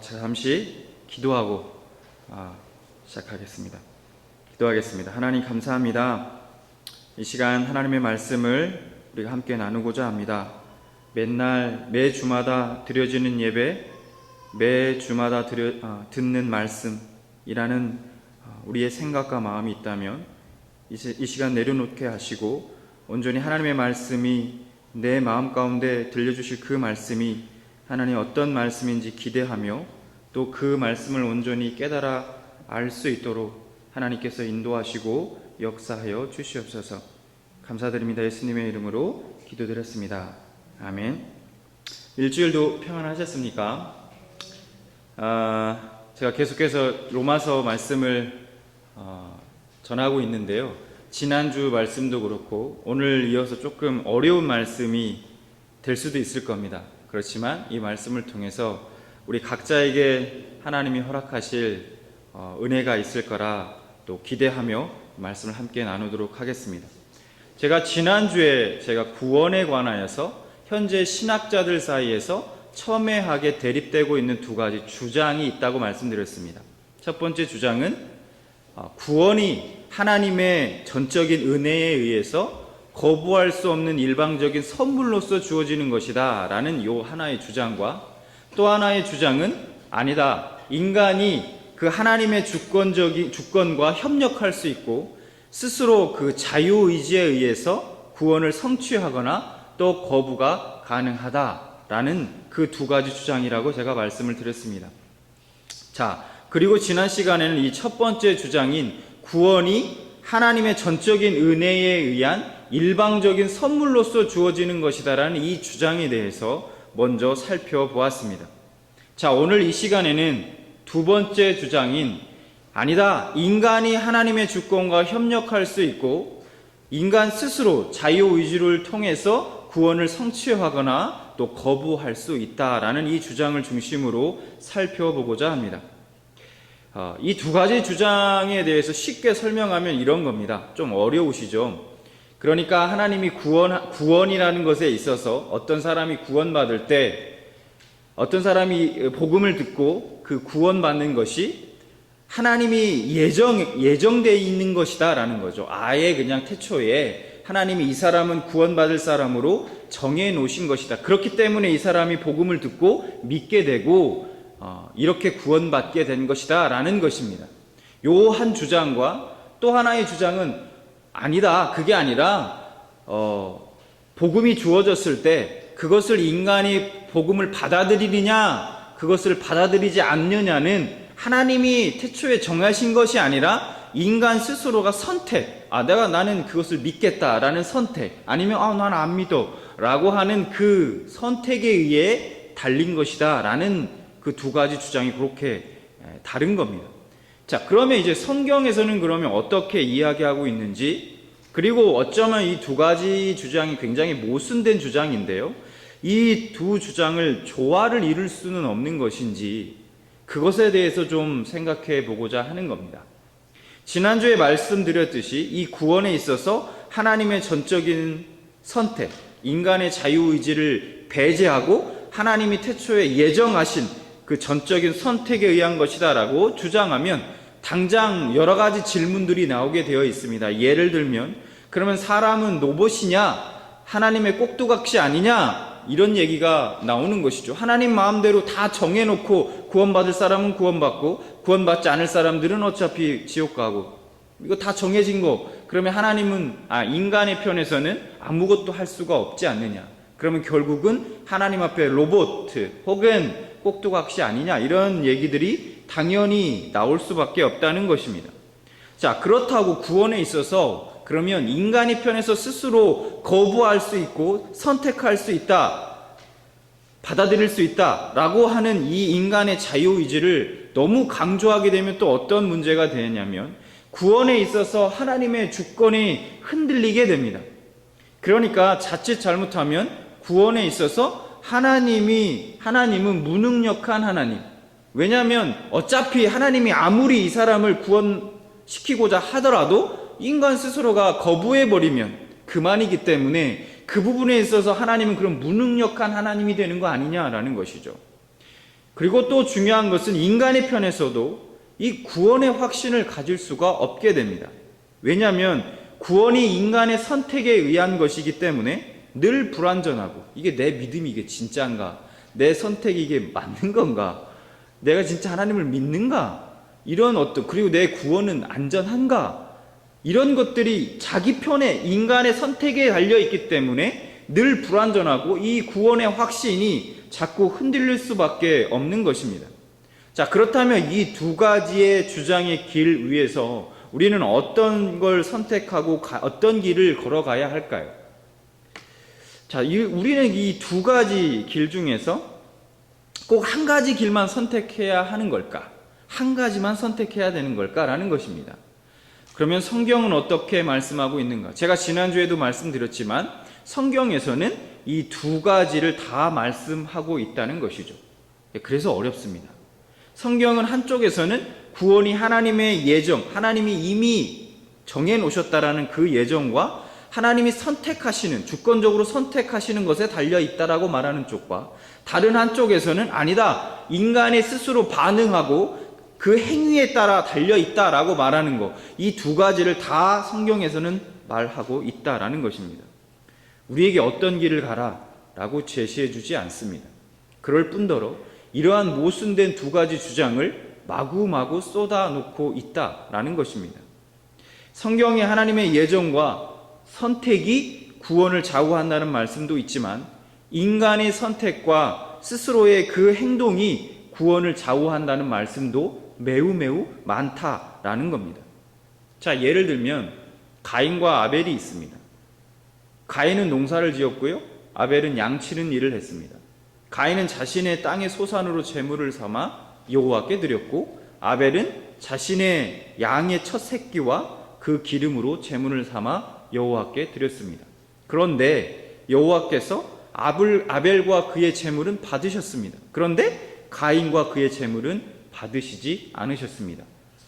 잠시 기도하고 시작하겠습니다. 기도하겠습니다. 하나님 감사합니다. 이 시간 하나님의 말씀을 우리가 함께 나누고자 합니다. 맨날 매 주마다 드려지는 예배, 매 주마다 듣는 말씀이라는 우리의 생각과 마음이 있다면 이 시간 내려놓게 하시고 온전히 하나님의 말씀이 내 마음 가운데 들려주실 그 말씀이 하나님 어떤 말씀인지 기대하며 또 그 말씀을 온전히 깨달아 알 수 있도록 하나님께서 인도하시고 역사하여 주시옵소서. 감사드립니다. 예수님의 이름으로 기도드렸습니다. 아멘. 일주일도 평안하셨습니까? 제가 계속해서 로마서 말씀을 전하고 있는데요. 지난주 말씀도 그렇고 오늘 이어서 조금 어려운 말씀이 될 수도 있을 겁니다. 그렇지만 이 말씀을 통해서 우리 각자에게 하나님이 허락하실 은혜가 있을 거라 또 기대하며 말씀을 함께 나누도록 하겠습니다. 제가 지난주에 구원에 관하여서 현재 신학자들 사이에서 첨예하게 대립되고 있는 두 가지 주장이 있다고 말씀드렸습니다. 첫 번째 주장은 구원이 하나님의 전적인 은혜에 의해서 거부할 수 없는 일방적인 선물로서 주어지는 것이다 라는 요 하나의 주장과, 또 하나의 주장은 아니다, 인간이 그 하나님의 주권과 협력할 수 있고 스스로 그 자유의지에 의해서 구원을 성취하거나 또 거부가 가능하다라는 그 두 가지 주장이라고 제가 말씀을 드렸습니다. 자, 그리고 지난 시간에는 이 첫 번째 주장인 구원이 하나님의 전적인 은혜에 의한 일방적인 선물로서 주어지는 것이다라는 이 주장에 대해서 먼저 살펴보았습니다. 자, 오늘 이 시간에는 두 번째 주장인 아니다, 인간이 하나님의 주권과 협력할 수 있고 인간 스스로 자유의지를 통해서 구원을 성취하거나 또 거부할 수 있다라는 이 주장을 중심으로 살펴보고자 합니다. 이 두 가지 주장에 대해서 쉽게 설명하면 이런 겁니다. 좀 어려우시죠? 그러니까 하나님이 구원이라는 것에 있어서 어떤 사람이 구원받을 때 어떤 사람이 복음을 듣고 그 구원받는 것이 하나님이 예정되어 있는 것이다 라는 거죠. 아예 그냥 태초에 하나님이 이 사람은 구원받을 사람으로 정해 놓으신 것이다. 그렇기 때문에 이 사람이 복음을 듣고 믿게 되고 이렇게 구원받게 된 것이다 라는 것입니다. 요 한 주장과 또 하나의 주장은 아니다, 그게 아니라 복음이 주어졌을 때 그것을 인간이 복음을 받아들이느냐 그것을 받아들이지 않느냐는 하나님이 태초에 정하신 것이 아니라 인간 스스로가 선택, 나는 그것을 믿겠다라는 선택, 아니면 난 안 믿어 라고 하는 그 선택에 의해 달린 것이다 라는 그 두 가지 주장이 그렇게 다른 겁니다. 자, 그러면 이제 성경에서는 그러면 어떻게 이야기하고 있는지, 그리고 어쩌면 이 두 가지 주장이 굉장히 모순된 주장인데요, 이 두 주장을 조화를 이룰 수는 없는 것인지 그것에 대해서 좀 생각해 보고자 하는 겁니다. 지난주에 말씀드렸듯이 이 구원에 있어서 하나님의 전적인 선택, 인간의 자유의지를 배제하고 하나님이 태초에 예정하신 그 전적인 선택에 의한 것이다 라고 주장하면 당장 여러 가지 질문들이 나오게 되어 있습니다. 예를 들면 그러면 사람은 로봇이냐, 하나님의 꼭두각시 아니냐, 이런 얘기가 나오는 것이죠. 하나님 마음대로 다 정해놓고 구원받을 사람은 구원받고 구원받지 않을 사람들은 어차피 지옥 가고, 이거 다 정해진 거, 그러면 하나님은 인간의 편에서는 아무것도 할 수가 없지 않느냐, 그러면 결국은 하나님 앞에 로봇 혹은 꼭두각시 아니냐, 이런 얘기들이 당연히 나올 수밖에 없다는 것입니다. 자, 그렇다고 구원에 있어서 그러면 인간의 편에서 스스로 거부할 수 있고 선택할 수 있다, 받아들일 수 있다라고 하는 이 인간의 자유의지를 너무 강조하게 되면 또 어떤 문제가 되냐면 구원에 있어서 하나님의 주권이 흔들리게 됩니다. 그러니까 자칫 잘못하면 구원에 있어서 하나님은 무능력한 하나님, 왜냐하면 어차피 하나님이 아무리 이 사람을 구원시키고자 하더라도 인간 스스로가 거부해버리면 그만이기 때문에 그 부분에 있어서 하나님은 그런 무능력한 하나님이 되는 거 아니냐라는 것이죠. 그리고 또 중요한 것은 인간의 편에서도 이 구원의 확신을 가질 수가 없게 됩니다. 왜냐하면 구원이 인간의 선택에 의한 것이기 때문에 늘 불완전하고, 이게 내 믿음이 이게 진짜인가? 내 선택이 이게 맞는 건가? 내가 진짜 하나님을 믿는가? 이런 그리고 내 구원은 안전한가? 이런 것들이 자기 편에 인간의 선택에 달려있기 때문에 늘 불완전하고 이 구원의 확신이 자꾸 흔들릴 수밖에 없는 것입니다. 자, 그렇다면 이 두 가지의 주장의 길 위에서 우리는 어떤 걸 선택하고 어떤 길을 걸어가야 할까요? 자, 우리는 이 두 가지 길 중에서 꼭 한 가지 길만 선택해야 하는 걸까? 한 가지만 선택해야 되는 걸까라는 것입니다. 그러면 성경은 어떻게 말씀하고 있는가? 제가 지난주에도 말씀드렸지만 성경에서는 이 두 가지를 다 말씀하고 있다는 것이죠. 그래서 어렵습니다. 성경은 한쪽에서는 구원이 하나님의 예정, 하나님이 이미 정해놓으셨다라는 그 예정과 하나님이 선택하시는, 주권적으로 선택하시는 것에 달려있다라고 말하는 쪽과, 다른 한쪽에서는 아니다, 인간이 스스로 반응하고 그 행위에 따라 달려있다라고 말하는 것, 이 두 가지를 다 성경에서는 말하고 있다라는 것입니다. 우리에게 어떤 길을 가라라고 제시해주지 않습니다. 그럴 뿐더러 이러한 모순된 두 가지 주장을 마구마구 쏟아놓고 있다라는 것입니다. 성경에 하나님의 예정과 선택이 구원을 좌우한다는 말씀도 있지만, 인간의 선택과 스스로의 그 행동이 구원을 좌우한다는 말씀도 매우 많다라는 겁니다. 자, 예를 들면 가인과 아벨이 있습니다. 가인은 농사를 지었고요, 아벨은 양치는 일을 했습니다. 가인은 자신의 땅의 소산으로 제물을 삼아 여호와께 드렸고, 아벨은 자신의 양의 첫 새끼와 그 기름으로 제물을 삼아 여호와께 드렸습니다. 그런데 여호와께서 아벨과 그의 제물은 받으셨습니다. 그런데 가인과 그의 제물은 받으시지 않으셨습니다.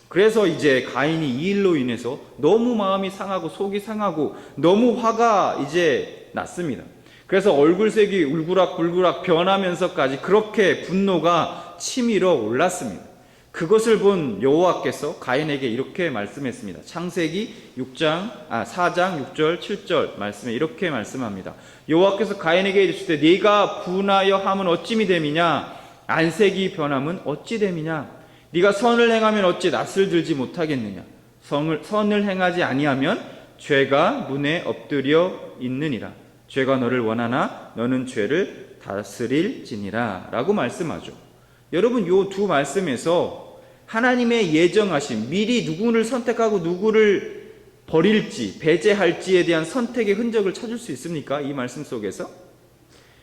그래서 이제 가인이 이 일로 인해서 너무 마음이 상하고 속이 상하고 너무 화가 이제 났습니다. 그래서 얼굴색이 울그락불그락 변하면서까지 그렇게 분노가 치밀어 올랐습니다. 그것을 본 여호와께서 가인에게 이렇게 말씀했습니다. 창세기 4장 6절 7절 말씀에 이렇게 말씀합니다. 여호와께서 가인에게 이르시되 네가 분하여 함은 어찌 됨이냐, 안색이 변함은 어찌 됨이냐, 네가 선을 행하면 어찌 낯을 들지 못하겠느냐, 선을 행하지 아니하면 죄가 눈에 엎드려 있느니라. 죄가 너를 원하나 너는 죄를 다스릴지니라 라고 말씀하죠. 여러분, 이 두 말씀에서 하나님의 예정하심, 미리 누구를 선택하고 누구를 버릴지, 배제할지에 대한 선택의 흔적을 찾을 수 있습니까? 이 말씀 속에서?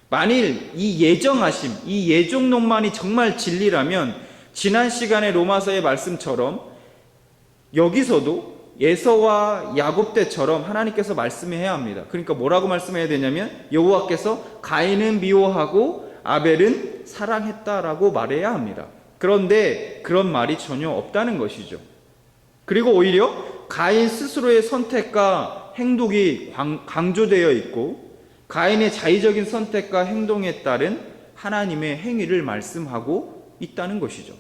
만일 이 예정하심, 이 예정론만이 정말 진리라면 지난 시간의 로마서의 말씀처럼 여기서도 에서와 야곱 때처럼 하나님께서 말씀해야 합니다. 그러니까 뭐라고 말씀해야 되냐면 여호와께서 가인은 미워하고 아벨은 사랑했다라고 말해야 합니다. 그런데 그런 말이 전혀 없다는 것이죠. 그리고 오히려 가인 스스로의 선택과 행동이 강조되어 있고, 가인의 자의적인 선택과 행동에 따른 하나님의 행위를 말씀하고 있다는 것이죠.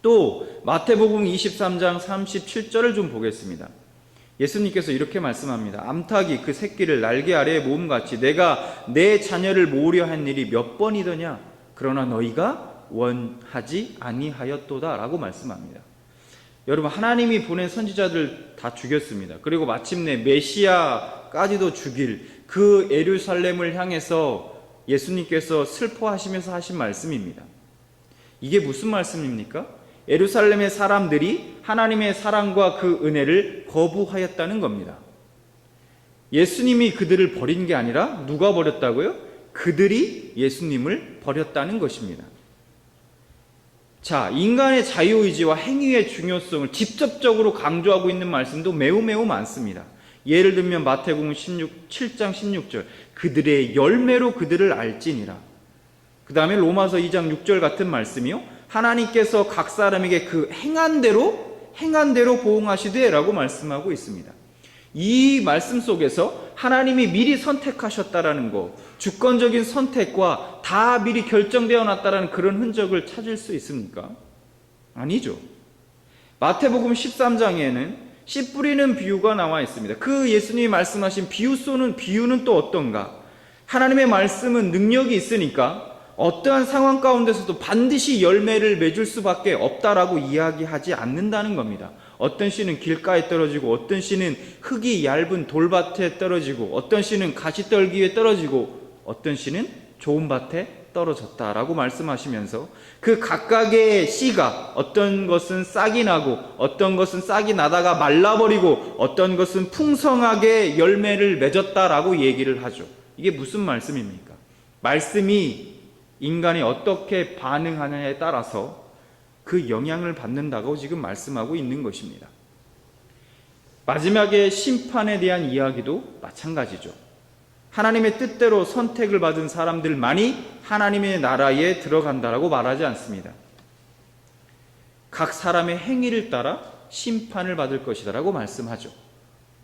또 마태복음 23장 37절을 좀 보겠습니다. 예수님께서 이렇게 말씀합니다. 암탉이 그 새끼를 날개 아래에 모음같이 내가 내 자녀를 모으려 한 일이 몇 번이더냐, 그러나 너희가 원하지 아니하였도다 라고 말씀합니다. 여러분, 하나님이 보낸 선지자들 다 죽였습니다. 그리고 마침내 메시아까지도 죽일 그 예루살렘을 향해서 예수님께서 슬퍼하시면서 하신 말씀입니다. 이게 무슨 말씀입니까? 예루살렘의 사람들이 하나님의 사랑과 그 은혜를 거부하였다는 겁니다. 예수님이 그들을 버린 게 아니라 누가 버렸다고요? 그들이 예수님을 버렸다는 것입니다. 자, 인간의 자유의지와 행위의 중요성을 직접적으로 강조하고 있는 말씀도 매우 많습니다. 예를 들면 마태복음 7장 16절 그들의 열매로 그들을 알지니라. 그 다음에 로마서 2장 6절 같은 말씀이요, 하나님께서 각 사람에게 그 행한 대로 보응하시되 라고 말씀하고 있습니다. 이 말씀 속에서 하나님이 미리 선택하셨다라는 거, 주권적인 선택과 다 미리 결정되어 놨다라는 그런 흔적을 찾을 수 있습니까? 아니죠. 마태복음 13장에는 씨 뿌리는 비유가 나와 있습니다. 그 예수님이 말씀하신 비유는 또 어떤가? 하나님의 말씀은 능력이 있으니까 어떠한 상황 가운데서도 반드시 열매를 맺을 수밖에 없다라고 이야기하지 않는다는 겁니다. 어떤 씨는 길가에 떨어지고, 어떤 씨는 흙이 얇은 돌밭에 떨어지고, 어떤 씨는 가시떨기에 떨어지고, 어떤 씨는 좋은 밭에 떨어졌다라고 말씀하시면서 그 각각의 씨가 어떤 것은 싹이 나고, 어떤 것은 싹이 나다가 말라버리고, 어떤 것은 풍성하게 열매를 맺었다라고 얘기를 하죠. 이게 무슨 말씀입니까? 말씀이 인간이 어떻게 반응하느냐에 따라서 그 영향을 받는다고 지금 말씀하고 있는 것입니다. 마지막에 심판에 대한 이야기도 마찬가지죠. 하나님의 뜻대로 선택을 받은 사람들만이 하나님의 나라에 들어간다라고 말하지 않습니다. 각 사람의 행위를 따라 심판을 받을 것이다라고 말씀하죠.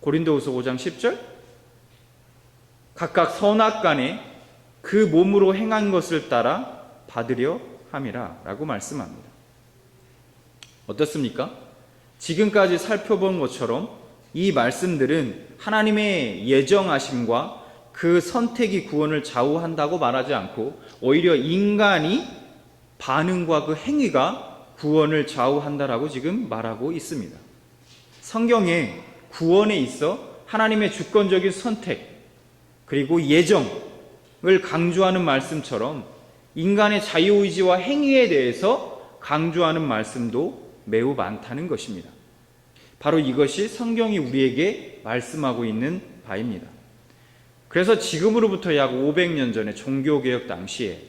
고린도후서 5장 10절, 각각 선악간에 그 몸으로 행한 것을 따라 받으려 함이라 라고 말씀합니다. 어떻습니까? 지금까지 살펴본 것처럼 이 말씀들은 하나님의 예정하심과 그 선택이 구원을 좌우한다고 말하지 않고 오히려 인간이 반응과 그 행위가 구원을 좌우한다라고 지금 말하고 있습니다. 성경에 구원에 있어 하나님의 주권적인 선택 그리고 예정을 강조하는 말씀처럼 인간의 자유의지와 행위에 대해서 강조하는 말씀도 매우 많다는 것입니다. 바로 이것이 성경이 우리에게 말씀하고 있는 바입니다. 그래서 지금으로부터 약 500년 전에 종교개혁 당시에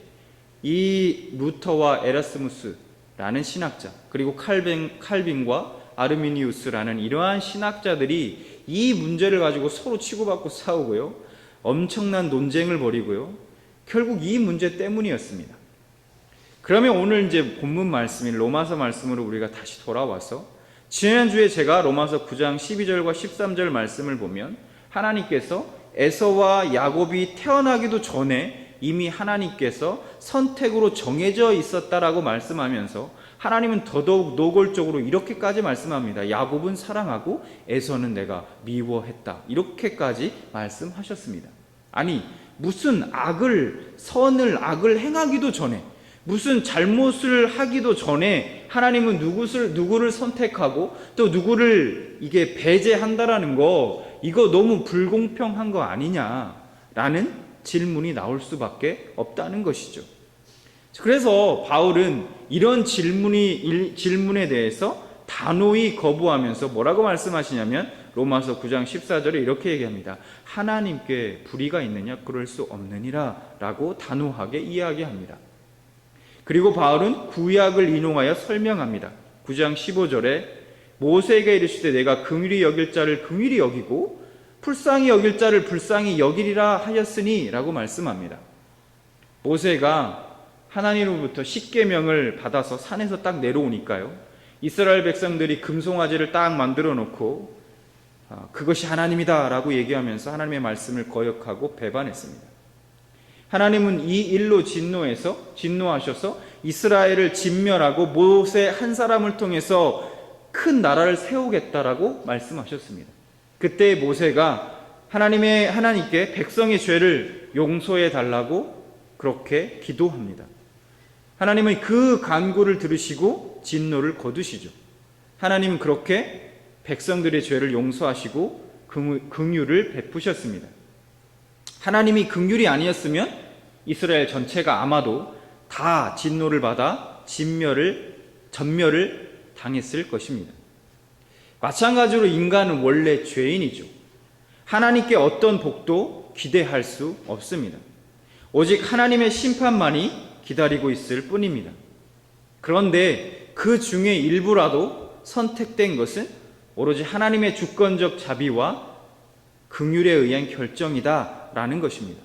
이 루터와 에라스무스라는 신학자, 그리고 칼빈과 아르미니우스라는 이러한 신학자들이 이 문제를 가지고 서로 치고받고 싸우고요, 엄청난 논쟁을 벌이고요, 결국 이 문제 때문이었습니다. 그러면 오늘 이제 본문 말씀인 로마서 말씀으로 우리가 다시 돌아와서 지난주에 제가 로마서 9장 12절과 13절 말씀을 보면 하나님께서 에서와 야곱이 태어나기도 전에 이미 하나님께서 선택으로 정해져 있었다라고 말씀하면서 하나님은 더더욱 노골적으로 이렇게까지 말씀합니다. 야곱은 사랑하고 에서는 내가 미워했다. 이렇게까지 말씀하셨습니다. 아니, 무슨 선을 악을 행하기도 전에, 무슨 잘못을 하기도 전에 하나님은 누구를 선택하고 또 누구를 이게 배제한다라는 거, 이거 너무 불공평한 거 아니냐라는 질문이 나올 수밖에 없다는 것이죠. 그래서 바울은 이런 질문에 대해서 단호히 거부하면서 뭐라고 말씀하시냐면 로마서 9장 14절에 이렇게 얘기합니다. 하나님께 불의가 있느냐? 그럴 수 없느니라 라고 단호하게 이야기합니다. 그리고 바울은 구약을 인용하여 설명합니다. 9장 15절에 모세에게 이르시되 내가 긍휼히 여길 자를 긍휼히 여기고 불쌍히 여길 자를 불쌍히 여기리라 하였으니 라고 말씀합니다. 모세가 하나님으로부터 십계명을 받아서 산에서 딱 내려오니까요, 이스라엘 백성들이 금송아지를 딱 만들어 놓고 그것이 하나님이다 라고 얘기하면서 하나님의 말씀을 거역하고 배반했습니다. 하나님은 이 일로 진노하셔서 이스라엘을 진멸하고 모세 한 사람을 통해서 큰 나라를 세우겠다라고 말씀하셨습니다. 그때 모세가 하나님께 백성의 죄를 용서해 달라고 그렇게 기도합니다. 하나님은 그 간구를 들으시고 진노를 거두시죠. 하나님은 그렇게 백성들의 죄를 용서하시고 긍휼을 베푸셨습니다. 하나님이 긍휼이 아니었으면 이스라엘 전체가 아마도 다 진노를 받아 전멸을 당했을 것입니다. 마찬가지로 인간은 원래 죄인이죠. 하나님께 어떤 복도 기대할 수 없습니다. 오직 하나님의 심판만이 기다리고 있을 뿐입니다. 그런데 그 중에 일부라도 선택된 것은 오로지 하나님의 주권적 자비와 긍휼에 의한 결정이다라는 것입니다.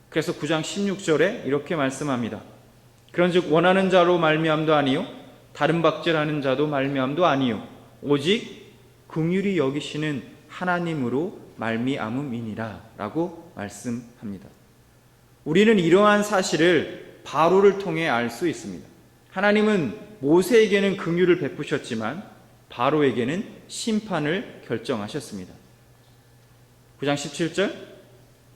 그래서 9장 16절에 이렇게 말씀합니다. 그런즉 원하는 자로 말미암도 아니요 다른 박질하는 자도 말미암도 아니요 오직 긍휼히 여기시는 하나님으로 말미암음이니라 라고 말씀합니다. 우리는 이러한 사실을 바로를 통해 알 수 있습니다. 하나님은 모세에게는 긍휼을 베푸셨지만 바로에게는 심판을 결정하셨습니다. 9장 17절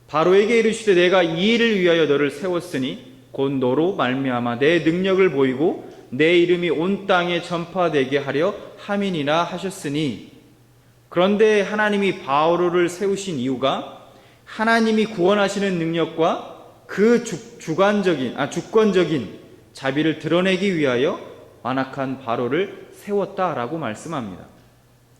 바로에게 이르시되 내가 이 일을 위하여 너를 세웠으니 곧 너로 말미암아 내 능력을 보이고 내 이름이 온 땅에 전파되게 하려 함이니라 하셨으니. 그런데 하나님이 바오로를 세우신 이유가 하나님이 구원하시는 능력과 그 주권적인 자비를 드러내기 위하여 완악한 바로를 세웠다라고 말씀합니다.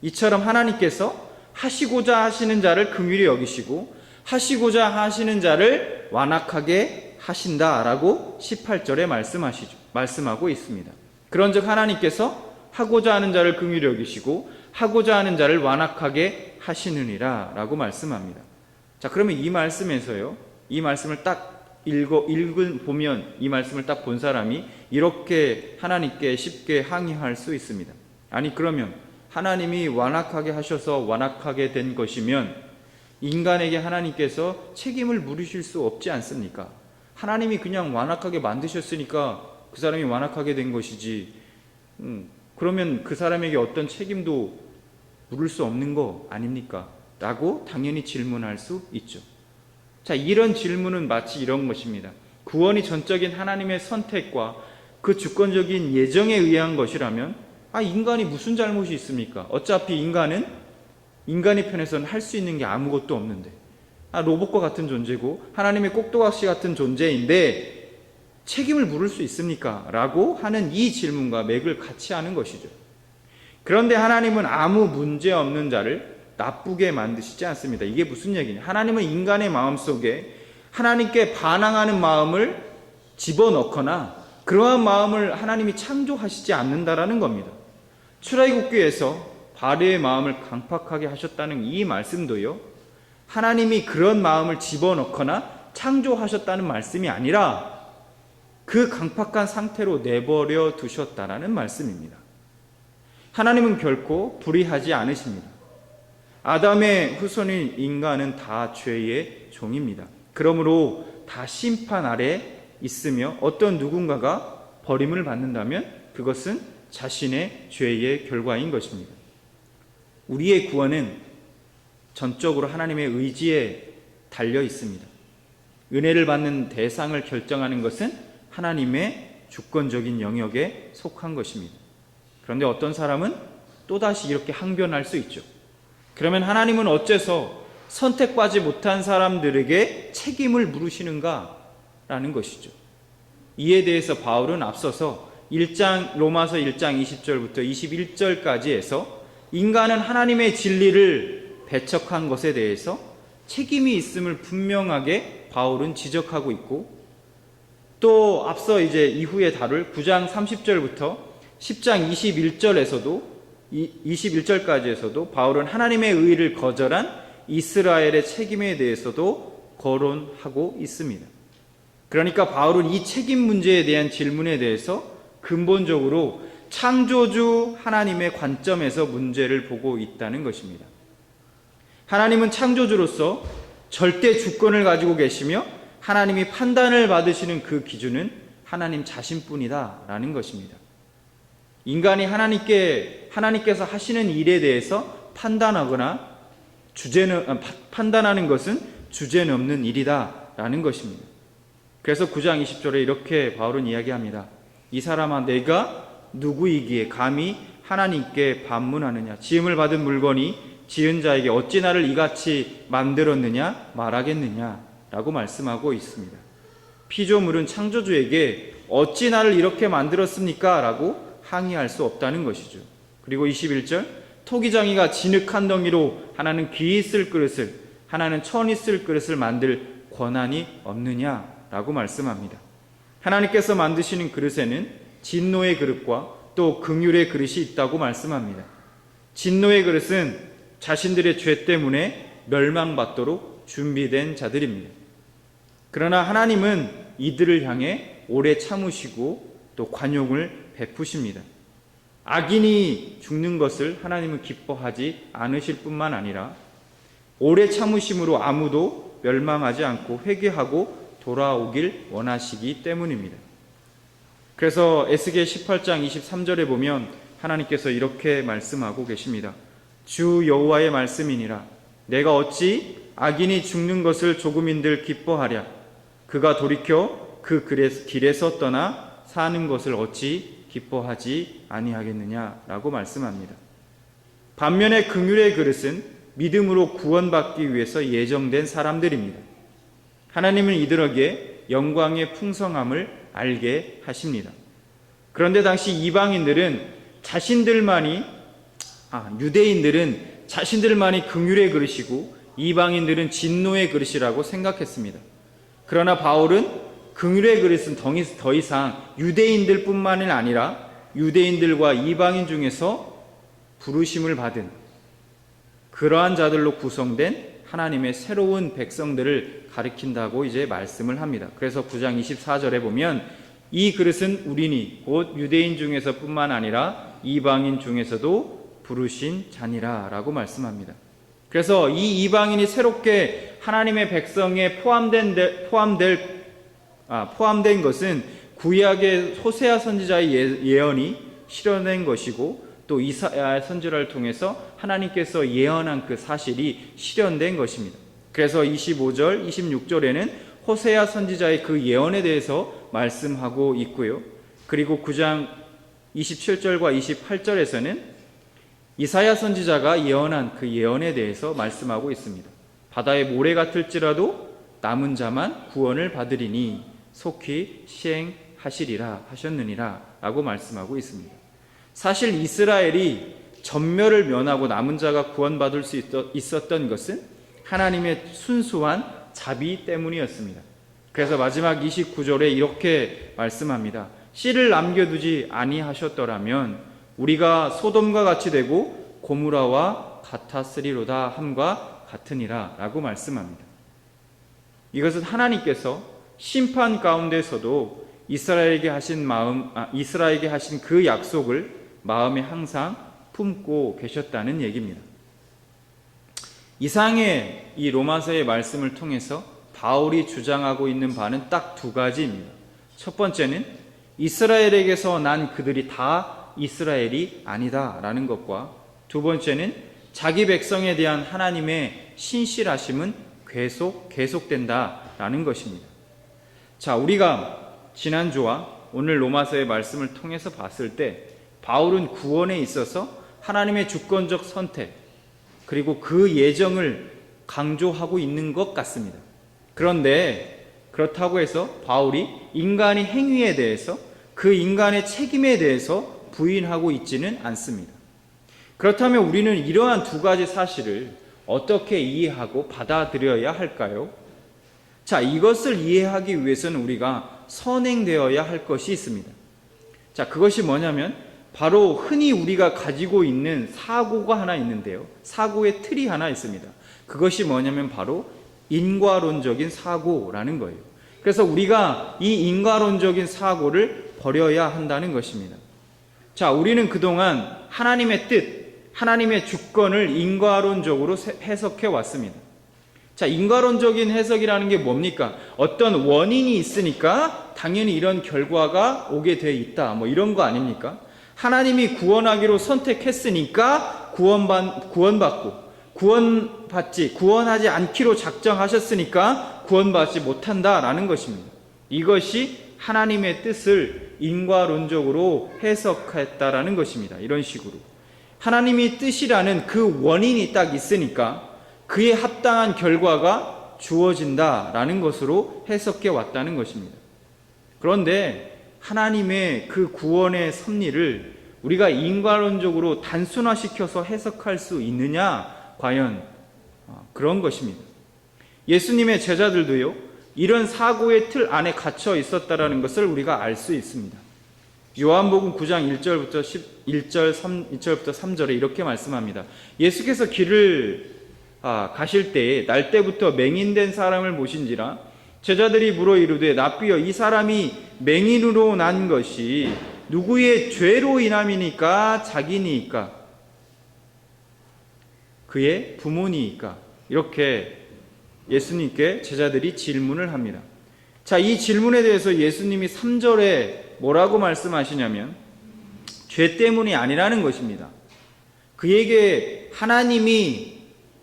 이처럼 하나님께서 하시고자 하시는 자를 긍휼히 여기시고 하시고자 하시는 자를 완악하게 하신다라고 18절에 말씀하고 있습니다. 그런즉 하나님께서 하고자 하는 자를 긍휼히 여기시고 하고자 하는 자를 완악하게 하시느니라 라고 말씀합니다. 자, 그러면 이 말씀에서요, 이 말씀을 딱 보면 이 말씀을 딱 본 사람이 이렇게 하나님께 쉽게 항의할 수 있습니다. 아니, 그러면 하나님이 완악하게 하셔서 완악하게 된 것이면 인간에게 하나님께서 책임을 물으실 수 없지 않습니까? 하나님이 그냥 완악하게 만드셨으니까 그 사람이 완악하게 된 것이지, 그러면 그 사람에게 어떤 책임도 물을 수 없는 거 아닙니까? 라고 당연히 질문할 수 있죠. 자, 이런 질문은 마치 이런 것입니다. 구원이 전적인 하나님의 선택과 그 주권적인 예정에 의한 것이라면 인간이 무슨 잘못이 있습니까? 어차피 인간의 편에서는 할 수 있는 게 아무것도 없는데, 로봇과 같은 존재고 하나님의 꼭두각시 같은 존재인데 책임을 물을 수 있습니까? 라고 하는 이 질문과 맥을 같이 하는 것이죠. 그런데 하나님은 아무 문제 없는 자를 나쁘게 만드시지 않습니다. 이게 무슨 얘기냐? 하나님은 인간의 마음속에 하나님께 반항하는 마음을 집어넣거나 그러한 마음을 하나님이 창조하시지 않는다라는 겁니다. 출애굽기에서 바로의 마음을 강팍하게 하셨다는 이 말씀도요, 하나님이 그런 마음을 집어넣거나 창조하셨다는 말씀이 아니라 그 강팍한 상태로 내버려 두셨다라는 말씀입니다. 하나님은 결코 불의하지 않으십니다. 아담의 후손인 인간은 다 죄의 종입니다. 그러므로 다 심판 아래 있으며 어떤 누군가가 버림을 받는다면 그것은 자신의 죄의 결과인 것입니다. 우리의 구원은 전적으로 하나님의 의지에 달려 있습니다. 은혜를 받는 대상을 결정하는 것은 하나님의 주권적인 영역에 속한 것입니다. 그런데 어떤 사람은 또다시 이렇게 항변할 수 있죠. 그러면 하나님은 어째서 선택받지 못한 사람들에게 책임을 물으시는가라는 것이죠. 이에 대해서 바울은 앞서서 로마서 1장 20절부터 21절까지 해서 인간은 하나님의 진리를 배척한 것에 대해서 책임이 있음을 분명하게 바울은 지적하고 있고, 또 앞서 이후에 다룰 9장 30절부터 10장 21절까지에서도 바울은 하나님의 의를 거절한 이스라엘의 책임에 대해서도 거론하고 있습니다. 그러니까 바울은 이 책임 문제에 대한 질문에 대해서 근본적으로 창조주 하나님의 관점에서 문제를 보고 있다는 것입니다. 하나님은 창조주로서 절대 주권을 가지고 계시며 하나님이 판단을 받으시는 그 기준은 하나님 자신뿐이다라는 것입니다. 인간이 하나님께서 하시는 일에 대해서 판단하는 것은 주제넘는 일이다라는 것입니다. 그래서 9장 20절에 이렇게 바울은 이야기합니다. 이 사람아, 내가 누구이기에 감히 하나님께 반문하느냐? 지음을 받은 물건이 지은 자에게 어찌 나를 이같이 만들었느냐 말하겠느냐? 라고 말씀하고 있습니다. 피조물은 창조주에게 어찌 나를 이렇게 만들었습니까? 라고 항의할 수 없다는 것이죠. 그리고 21절, 토기장이가 진흙 한 덩이로 하나는 귀 있을 그릇을, 하나는 천 있을 그릇을 만들 권한이 없느냐라고 말씀합니다. 하나님께서 만드시는 그릇에는 진노의 그릇과 또 긍휼의 그릇이 있다고 말씀합니다. 진노의 그릇은 자신들의 죄 때문에 멸망받도록 준비된 자들입니다. 그러나 하나님은 이들을 향해 오래 참으시고 또 관용을 베푸십니다. 악인이 죽는 것을 하나님은 기뻐하지 않으실 뿐만 아니라 오래 참으심으로 아무도 멸망하지 않고 회개하고 돌아오길 원하시기 때문입니다. 그래서 에스겔 18장 23절에 보면 하나님께서 이렇게 말씀하고 계십니다. 주 여호와의 말씀이니라. 내가 어찌 악인이 죽는 것을 조금인들 기뻐하랴. 그가 돌이켜 그 길에서 떠나 사는 것을 어찌 기뻐하지 아니하겠느냐라고 말씀합니다. 반면에 긍휼의 그릇은 믿음으로 구원받기 위해서 예정된 사람들입니다. 하나님은 이들에게 영광의 풍성함을 알게 하십니다. 그런데 당시 유대인들은 자신들만이 긍휼의 그릇이고 이방인들은 진노의 그릇이라고 생각했습니다. 그러나 바울은 긍휼의 그릇은 더 이상 유대인들뿐만이 아니라 유대인들과 이방인 중에서 부르심을 받은 그러한 자들로 구성된 하나님의 새로운 백성들을 가리킨다고 이제 말씀을 합니다. 그래서 9장 24절에 보면 이 그릇은 우리니 곧 유대인 중에서 뿐만 아니라 이방인 중에서도 부르신 자니라 라고 말씀합니다. 그래서 이 이방인이 새롭게 하나님의 백성에 포함된 것은 구약의 호세아 선지자의 예언이 실현된 것이고 또 이사야 선지자를 통해서 하나님께서 예언한 그 사실이 실현된 것입니다. 그래서 25절, 26절에는 호세아 선지자의 그 예언에 대해서 말씀하고 있고요. 그리고 9장 27절과 28절에서는 이사야 선지자가 예언한 그 예언에 대해서 말씀하고 있습니다. 바다의 모래 같을지라도 남은 자만 구원을 받으리니 속히 시행하시리라 하셨느니라 라고 말씀하고 있습니다. 사실 이스라엘이 전멸을 면하고 남은 자가 구원받을 수 있었던 것은 하나님의 순수한 자비 때문이었습니다. 그래서 마지막 29절에 이렇게 말씀합니다. 씨를 남겨두지 아니하셨더라면 우리가 소돔과 같이 되고 고무라와 같았으리로다 함과 같으니라 라고 말씀합니다. 이것은 하나님께서 심판 가운데서도 이스라엘에게 하신 그 약속을 마음에 항상 품고 계셨다는 얘기입니다. 이상의 이 로마서의 말씀을 통해서 바울이 주장하고 있는 바는 딱 두 가지입니다. 첫 번째는 이스라엘에게서 난 그들이 다 이스라엘이 아니다라는 것과 두 번째는 자기 백성에 대한 하나님의 신실하심은 계속된다라는 것입니다. 자, 우리가 지난주와 오늘 로마서의 말씀을 통해서 봤을 때 바울은 구원에 있어서 하나님의 주권적 선택 그리고 그 예정을 강조하고 있는 것 같습니다. 그런데 그렇다고 해서 바울이 인간의 행위에 대해서 그 인간의 책임에 대해서 부인하고 있지는 않습니다. 그렇다면 우리는 이러한 두 가지 사실을 어떻게 이해하고 받아들여야 할까요? 자, 이것을 이해하기 위해서는 우리가 선행되어야 할 것이 있습니다. 자, 그것이 뭐냐면 바로 흔히 우리가 가지고 있는 사고가 하나 있는데요. 사고의 틀이 하나 있습니다. 그것이 뭐냐면 바로 인과론적인 사고라는 거예요. 그래서 우리가 이 인과론적인 사고를 버려야 한다는 것입니다. 자, 우리는 그동안 하나님의 뜻, 하나님의 주권을 인과론적으로 해석해 왔습니다. 자, 인과론적인 해석이라는 게 뭡니까? 어떤 원인이 있으니까 당연히 이런 결과가 오게 돼 있다. 뭐 이런 거 아닙니까? 하나님이 구원하기로 선택했으니까 구원받고 구원하지 않기로 작정하셨으니까 구원받지 못한다라는 것입니다. 이것이 하나님의 뜻을 인과론적으로 해석했다라는 것입니다. 이런 식으로 하나님의 뜻이라는 그 원인이 딱 있으니까 그에 합당한 결과가 주어진다라는 것으로 해석해 왔다는 것입니다. 그런데 하나님의 그 구원의 섭리를 우리가 인과론적으로 단순화시켜서 해석할 수 있느냐? 과연 그런 것입니다. 예수님의 제자들도요, 이런 사고의 틀 안에 갇혀 있었다라는 것을 우리가 알 수 있습니다. 요한복음 9장 1절부터 3절에 이렇게 말씀합니다. 예수께서 길을 가실 때에 날 때부터 맹인된 사람을 보신지라 제자들이 물어 이르되 납비여 이 사람이 맹인으로 난 것이 누구의 죄로 인함이니까 자기니까 그의 부모니까 이렇게 예수님께 제자들이 질문을 합니다. 자, 이 질문에 대해서 예수님이 3절에 뭐라고 말씀하시냐면 죄 때문이 아니라는 것입니다. 그에게 하나님이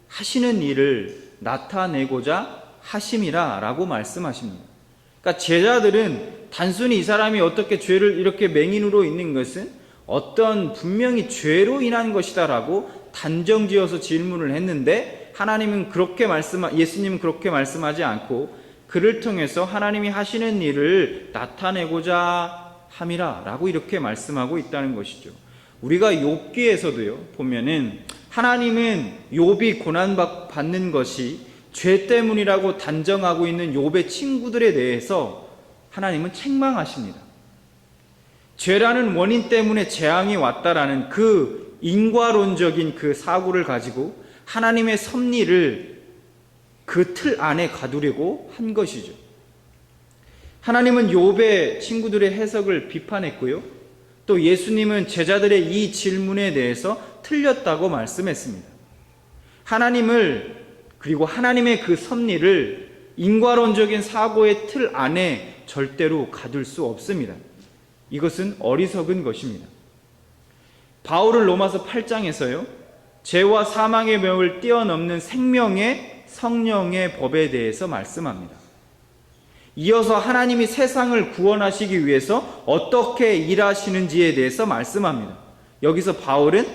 하시는 일을 나타내고자 하심이라 라고 말씀하십니다. 그러니까 제자들은 단순히 이 사람이 어떻게 죄를 이렇게 맹인으로 있는 것은 어떤 분명히 죄로 인한 것이다 라고 단정지어서 질문을 했는데 예수님은 그렇게 말씀하지 않고 그를 통해서 하나님이 하시는 일을 나타내고자 함이라 라고 이렇게 말씀하고 있다는 것이죠. 우리가 욥기에서도요 보면은 하나님은 욥이 고난받는 것이 죄 때문이라고 단정하고 있는 욥의 친구들에 대해서 하나님은 책망하십니다. 죄라는 원인 때문에 재앙이 왔다라는 그 인과론적인 그 사고를 가지고 하나님의 섭리를 그 틀 안에 가두려고 한 것이죠. 하나님은 욥의 친구들의 해석을 비판했고요. 또 예수님은 제자들의 이 질문에 대해서 틀렸다고 말씀했습니다. 그리고 하나님의 그 섭리를 인과론적인 사고의 틀 안에 절대로 가둘 수 없습니다. 이것은 어리석은 것입니다. 바울은 로마서 8장에서요, 죄와 사망의 명을 뛰어넘는 생명의 성령의 법에 대해서 말씀합니다. 이어서 하나님이 세상을 구원하시기 위해서 어떻게 일하시는지에 대해서 말씀합니다. 여기서 바울은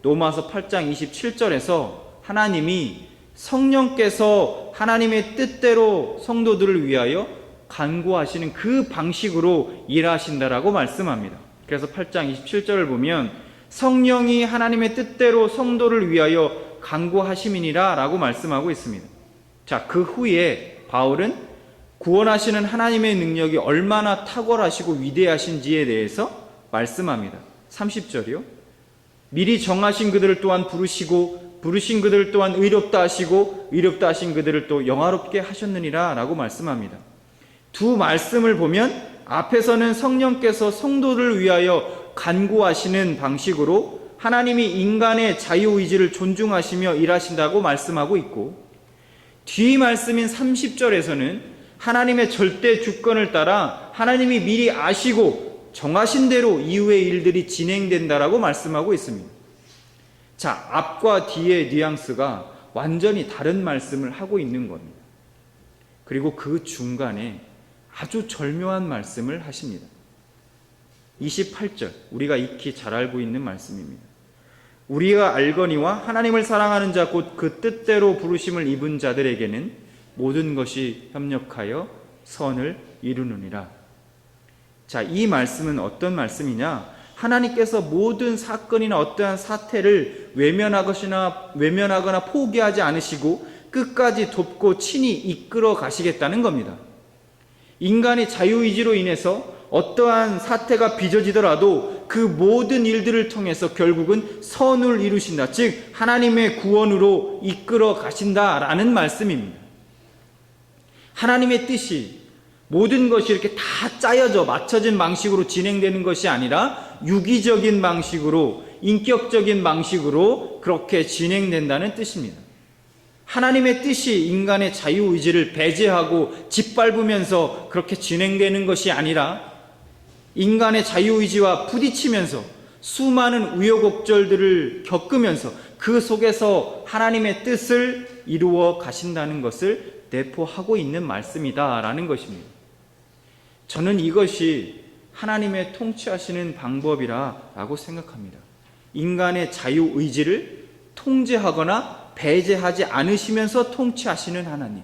로마서 8장 27절에서 하나님이 성령께서 하나님의 뜻대로 성도들을 위하여 간구하시는 그 방식으로 일하신다라고 말씀합니다. 그래서 8장 27절을 보면 성령이 하나님의 뜻대로 성도를 위하여 간구하심이니라 라고 말씀하고 있습니다. 자, 그 후에 바울은 구원하시는 하나님의 능력이 얼마나 탁월하시고 위대하신지에 대해서 말씀합니다. 30절이요. 미리 정하신 그들을 또한 부르시고 부르신 그들을 또한 의롭다 하시고 의롭다 하신 그들을 또 영화롭게 하셨느니라 라고 말씀합니다. 두 말씀을 보면 앞에서는 성령께서 성도를 위하여 간구하시는 방식으로 하나님이 인간의 자유의지를 존중하시며 일하신다고 말씀하고 있고, 뒤 말씀인 30절에서는 하나님의 절대 주권을 따라 하나님이 미리 아시고 정하신 대로 이후의 일들이 진행된다라고 말씀하고 있습니다. 자, 앞과 뒤의 뉘앙스가 완전히 다른 말씀을 하고 있는 겁니다. 그리고 그 중간에 아주 절묘한 말씀을 하십니다. 28절, 우리가 익히 잘 알고 있는 말씀입니다. 우리가 알거니와 하나님을 사랑하는 자 곧 그 뜻대로 부르심을 입은 자들에게는 모든 것이 협력하여 선을 이루느니라. 자, 이 말씀은 어떤 말씀이냐? 하나님께서 모든 사건이나 어떠한 사태를 외면하거나 포기하지 않으시고 끝까지 돕고 친히 이끌어 가시겠다는 겁니다. 인간의 자유의지로 인해서 어떠한 사태가 빚어지더라도 그 모든 일들을 통해서 결국은 선을 이루신다. 즉 하나님의 구원으로 이끌어 가신다라는 말씀입니다. 하나님의 뜻이 모든 것이 이렇게 다 짜여져 맞춰진 방식으로 진행되는 것이 아니라 유기적인 방식으로, 인격적인 방식으로 그렇게 진행된다는 뜻입니다. 하나님의 뜻이 인간의 자유의지를 배제하고 짓밟으면서 그렇게 진행되는 것이 아니라 인간의 자유의지와 부딪히면서 수많은 우여곡절들을 겪으면서 그 속에서 하나님의 뜻을 이루어 가신다는 것을 내포하고 있는 말씀이다라는 것입니다. 저는 이것이 하나님의 통치하시는 방법이라고 생각합니다. 인간의 자유의지를 통제하거나 배제하지 않으시면서 통치하시는 하나님.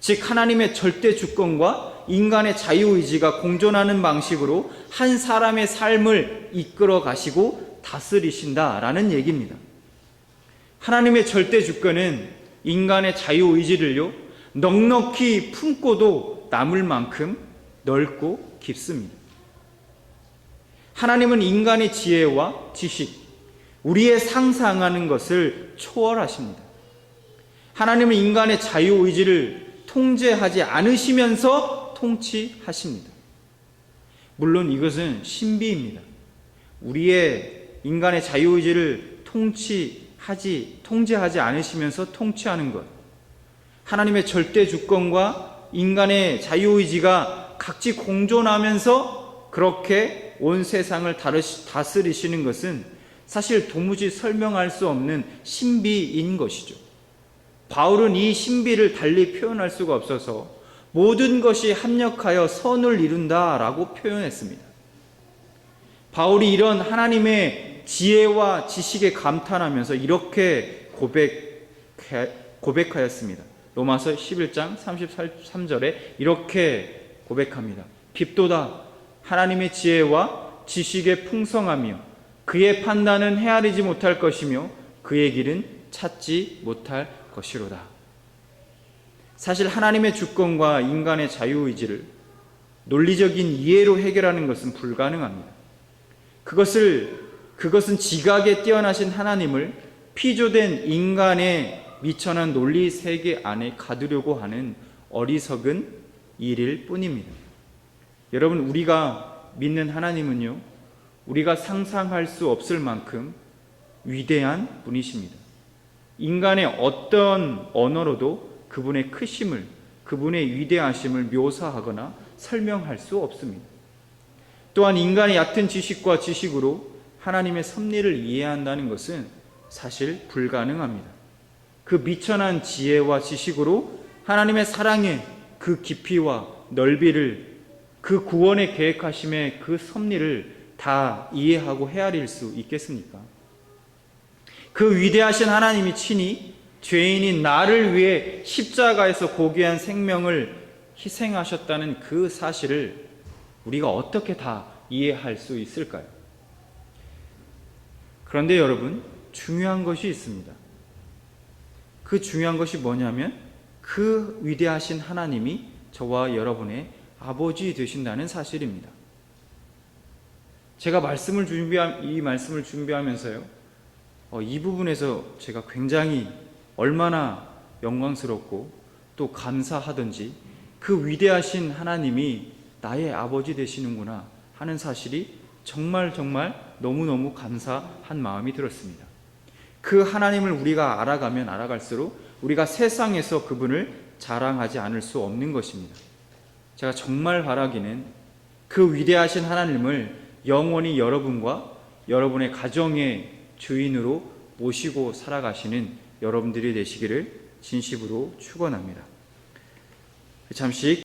즉 하나님의 절대 주권과 인간의 자유의지가 공존하는 방식으로 한 사람의 삶을 이끌어 가시고 다스리신다라는 얘기입니다. 하나님의 절대 주권은 인간의 자유의지를요 넉넉히 품고도 남을 만큼 넓고 깊습니다. 하나님은 인간의 지혜와 지식, 우리의 상상하는 것을 초월하십니다. 하나님은 인간의 자유의지를 통제하지 않으시면서 통치하십니다. 물론 이것은 신비입니다. 우리의 인간의 자유의지를 통치하시는 통제하지 않으시면서 통치하는 것, 하나님의 절대 주권과 인간의 자유의지가 각지 공존하면서 그렇게 온 세상을 다스리시는 것은 사실 도무지 설명할 수 없는 신비인 것이죠. 바울은 이 신비를 달리 표현할 수가 없어서 모든 것이 합력하여 선을 이룬다라고 표현했습니다. 바울이 이런 하나님의 지혜와 지식에 감탄하면서 이렇게 고백하였습니다. 로마서 11장 33절에 이렇게 고백합니다. 깊도다 하나님의 지혜와 지식의 풍성하며 그의 판단은 헤아리지 못할 것이며 그의 길은 찾지 못할 것이로다. 사실 하나님의 주권과 인간의 자유의지를 논리적인 이해로 해결하는 것은 불가능합니다. 그것은 지각에 뛰어나신 하나님을 피조된 인간의 미천한 논리 세계 안에 가두려고 하는 어리석은 일일 뿐입니다. 여러분, 우리가 믿는 하나님은요, 우리가 상상할 수 없을 만큼 위대한 분이십니다. 인간의 어떤 언어로도 그분의 크심을, 그분의 위대하심을 묘사하거나 설명할 수 없습니다. 또한 인간의 얕은 지식과 지식으로 하나님의 섭리를 이해한다는 것은 사실 불가능합니다. 그 미천한 지혜와 지식으로 하나님의 사랑의 그 깊이와 넓이를, 그 구원의 계획하심의 그 섭리를 다 이해하고 헤아릴 수 있겠습니까? 그 위대하신 하나님이 친히 죄인인 나를 위해 십자가에서 고귀한 생명을 희생하셨다는 그 사실을 우리가 어떻게 다 이해할 수 있을까요? 그런데 여러분, 중요한 것이 있습니다. 그 중요한 것이 뭐냐면 그 위대하신 하나님이 저와 여러분의 아버지 되신다는 사실입니다. 제가 이 말씀을 준비하면서요, 이 부분에서 제가 굉장히 얼마나 영광스럽고 또 감사하던지 그 위대하신 하나님이 나의 아버지 되시는구나 하는 사실이 정말 너무너무 감사한 마음이 들었습니다. 그 하나님을 우리가 알아가면 알아갈수록 우리가 세상에서 그분을 자랑하지 않을 수 없는 것입니다. 제가 정말 바라기는 그 위대하신 하나님을 영원히 여러분과 여러분의 가정의 주인으로 모시고 살아가시는 여러분들이 되시기를 진심으로 축원합니다. 잠시